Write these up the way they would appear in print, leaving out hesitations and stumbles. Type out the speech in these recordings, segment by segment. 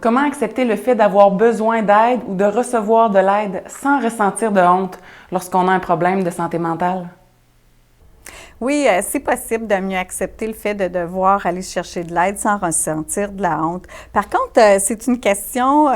Comment accepter le fait d'avoir besoin d'aide ou de recevoir de l'aide sans ressentir de honte lorsqu'on a un problème de santé mentale? Oui, c'est possible de mieux accepter le fait de devoir aller chercher de l'aide sans ressentir de la honte. Par contre, c'est une question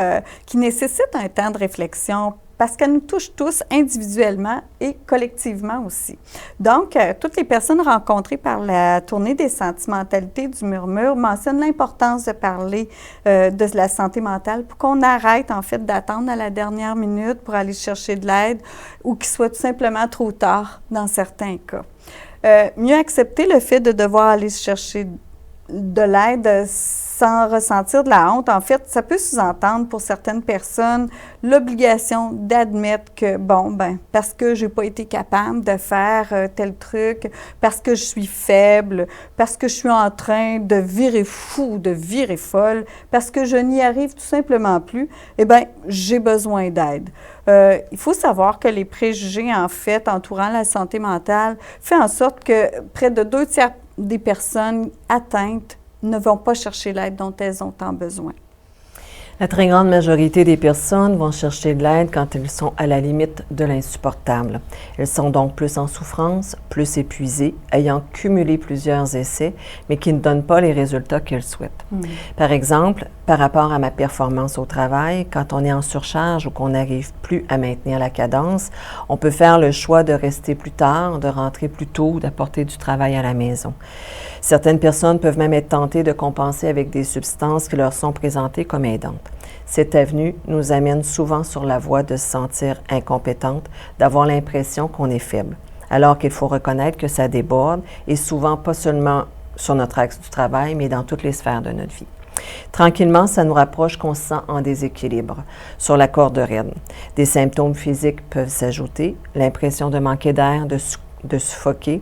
qui nécessite un temps de réflexion parce qu'elle nous touche tous individuellement et collectivement aussi. Donc, toutes les personnes rencontrées par la tournée des sentimentalités du murmure mentionnent l'importance de parler de la santé mentale pour qu'on arrête en fait d'attendre à la dernière minute pour aller chercher de l'aide ou qu'il soit tout simplement trop tard dans certains cas. Mieux accepter le fait de devoir aller chercher de l'aide sans ressentir de la honte. En fait, ça peut sous-entendre pour certaines personnes l'obligation d'admettre que, parce que je n'ai pas été capable de faire tel truc, parce que je suis faible, parce que je suis en train de virer fou, de virer folle, parce que je n'y arrive tout simplement plus, j'ai besoin d'aide. Il faut savoir que les préjugés, en fait, entourant la santé mentale, fait en sorte que près de 2/3 des personnes atteintes ne vont pas chercher l'aide dont elles ont tant besoin. La très grande majorité des personnes vont chercher de l'aide quand elles sont à la limite de l'insupportable. Elles sont donc plus en souffrance, plus épuisées, ayant cumulé plusieurs essais, mais qui ne donnent pas les résultats qu'elles souhaitent. Par exemple, par rapport à ma performance au travail, quand on est en surcharge ou qu'on n'arrive plus à maintenir la cadence, on peut faire le choix de rester plus tard, de rentrer plus tôt, d'apporter du travail à la maison. Certaines personnes peuvent même être tentées de compenser avec des substances qui leur sont présentées comme aidantes. Cette avenue nous amène souvent sur la voie de se sentir incompétente, d'avoir l'impression qu'on est faible, alors qu'il faut reconnaître que ça déborde et souvent pas seulement sur notre axe du travail, mais dans toutes les sphères de notre vie. Tranquillement, ça nous rapproche qu'on se sent en déséquilibre, sur la corde raide. Des symptômes physiques peuvent s'ajouter, l'impression de manquer d'air, de suffoquer,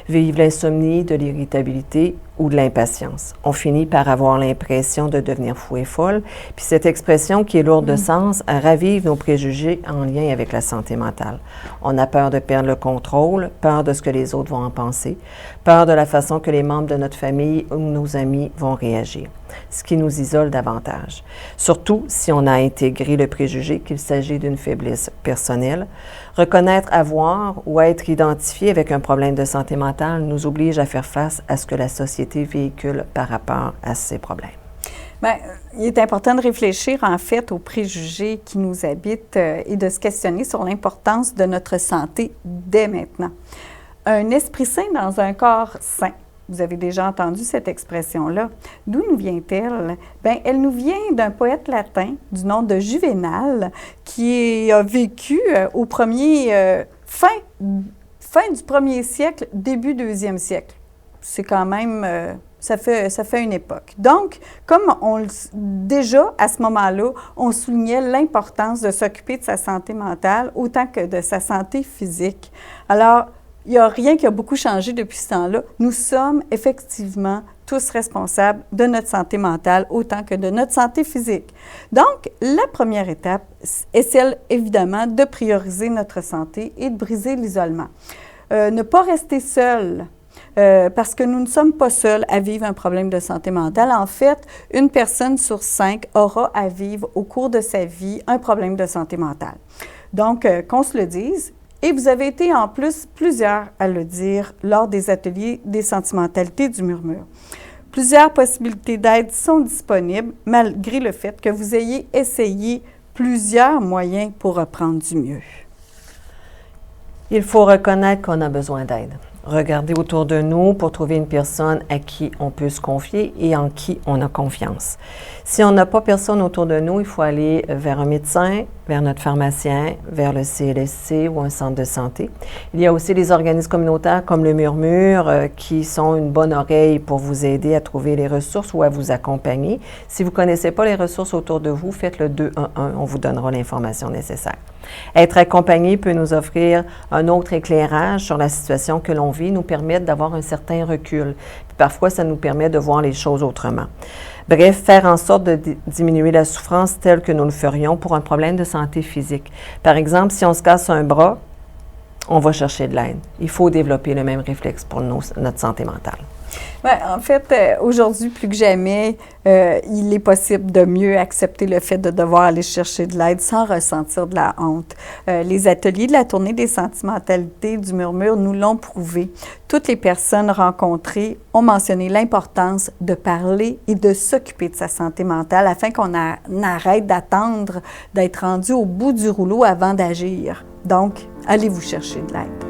vivre l'insomnie, de l'irritabilité ou de l'impatience. On finit par avoir l'impression de devenir fou et folle, puis cette expression qui est lourde de sens ravive nos préjugés en lien avec la santé mentale. On a peur de perdre le contrôle, peur de ce que les autres vont en penser, peur de la façon que les membres de notre famille ou nos amis vont réagir, ce qui nous isole davantage. Surtout si on a intégré le préjugé qu'il s'agit d'une faiblesse personnelle. Reconnaître avoir ou être identifié avec un problème de santé mentale nous oblige à faire face à ce que la société véhicule par rapport à ces problèmes. Il est important de réfléchir en fait aux préjugés qui nous habitent et de se questionner sur l'importance de notre santé dès maintenant. Un esprit sain dans un corps sain. Vous avez déjà entendu cette expression-là. D'où nous vient-elle? Elle nous vient d'un poète latin du nom de Juvénal qui a vécu au fin du 1er siècle, début 2e siècle. C'est quand même, ça fait une époque. Donc, comme déjà à ce moment-là, on soulignait l'importance de s'occuper de sa santé mentale autant que de sa santé physique. Alors, il n'y a rien qui a beaucoup changé depuis ce temps-là. Nous sommes effectivement tous responsables de notre santé mentale autant que de notre santé physique. Donc, la première étape est celle, évidemment, de prioriser notre santé et de briser l'isolement. Ne pas rester seul, parce que nous ne sommes pas seuls à vivre un problème de santé mentale. En fait, une personne sur 5 aura à vivre au cours de sa vie un problème de santé mentale. Donc, qu'on se le dise. Et vous avez été en plus plusieurs à le dire lors des ateliers des sentimentalités du murmure. Plusieurs possibilités d'aide sont disponibles malgré le fait que vous ayez essayé plusieurs moyens pour reprendre du mieux. Il faut reconnaître qu'on a besoin d'aide. Regarder autour de nous pour trouver une personne à qui on peut se confier et en qui on a confiance. Si on n'a pas personne autour de nous, il faut aller vers un médecin, vers notre pharmacien, vers le CLSC ou un centre de santé. Il y a aussi des organismes communautaires comme le Murmure qui sont une bonne oreille pour vous aider à trouver les ressources ou à vous accompagner. Si vous ne connaissez pas les ressources autour de vous, faites le 211, on vous donnera l'information nécessaire. Être accompagné peut nous offrir un autre éclairage sur la situation que l'on vit, nous permettre d'avoir un certain recul. Puis parfois, ça nous permet de voir les choses autrement. Bref, faire en sorte de diminuer la souffrance telle que nous le ferions pour un problème de santé physique. Par exemple, si on se casse un bras, on va chercher de l'aide. Il faut développer le même réflexe pour notre santé mentale. Ouais, en fait, aujourd'hui, plus que jamais, il est possible de mieux accepter le fait de devoir aller chercher de l'aide sans ressentir de la honte. Les ateliers de la tournée des sentimentalités du murmure nous l'ont prouvé. Toutes les personnes rencontrées ont mentionné l'importance de parler et de s'occuper de sa santé mentale afin qu'on arrête d'attendre d'être rendu au bout du rouleau avant d'agir. Donc, allez vous chercher de l'aide.